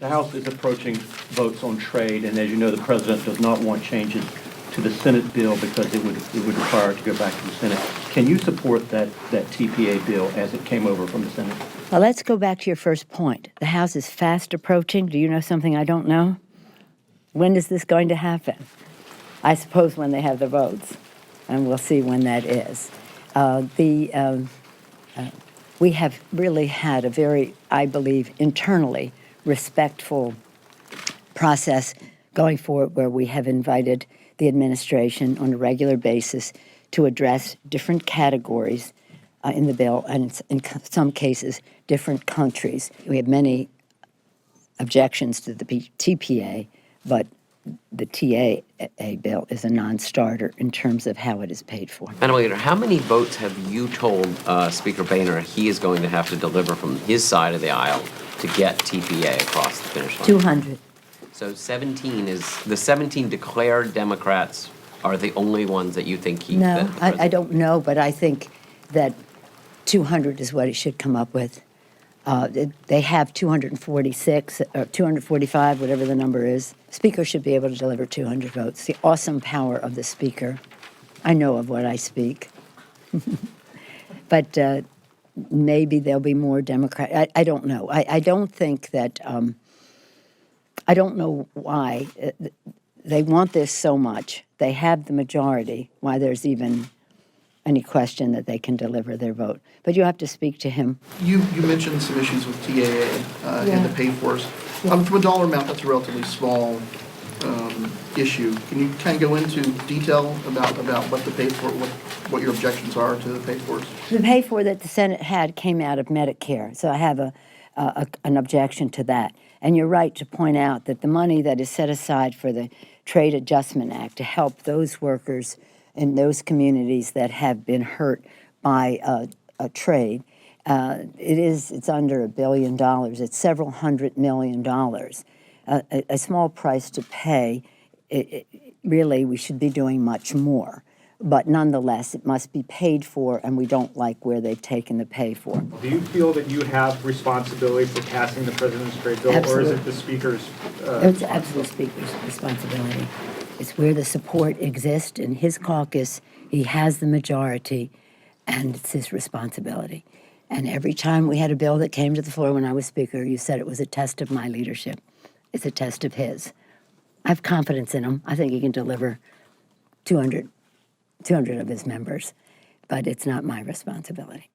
The House is approaching votes on trade, and as you know, the President does not want changes to the Senate bill because it would require it to go back to the Senate. Can you support that TPA bill as it came over from the Senate? Well, let's go back to your first point. The House is fast approaching. Do you know something I don't know? When is this going to happen? I suppose when they have the votes, and we'll see when that is. We have really had a very, I believe, internally respectful process going forward where we have invited the administration on a regular basis to address different categories in the bill, and in some cases, different countries. We have many objections to the TPA, but the TAA bill is a non-starter in terms of how it is paid for. Madam Leader, how many votes have you told Speaker Boehner he is going to have to deliver from his side of the aisle to get TPA across the finish line? 200. So 17 is, the 17 declared Democrats are the only ones that you think he... No, I don't know, but I think that 200 is what it should come up with. They have 246 or 245, whatever the number is. Speaker should be able to deliver 200 votes. The awesome power of the Speaker. I know of what I speak. But maybe there'll be more Democrat. I don't know. I don't think that, I don't know why they want this so much. They have the majority, why there's even any question that they can deliver their vote. But you have to speak to him. You mentioned some issues with TAA and the pay-fors. From a dollar amount, that's a relatively small issue. Can you kind of go into detail about what the pay-for, what your objections are to the pay-fors? The pay-for that the Senate had came out of Medicare, so I have an objection to that. And you're right to point out that the money that is set aside for the Trade Adjustment Act to help those workers in those communities that have been hurt by a trade, it's under $1 billion. It's several $100 million. A small price to pay. Really, we should be doing much more. But nonetheless, it must be paid for, and we don't like where they've taken the pay for. Do you feel that you have responsibility for passing the president's trade bill, Absolutely. or is it the speaker's? It's absolutely the speaker's responsibility. It's where the support exists in his caucus. He has the majority, and it's his responsibility. And every time we had a bill that came to the floor when I was speaker, you said it was a test of my leadership. It's a test of his. I have confidence in him. I think he can deliver 200 of his members, but it's not my responsibility.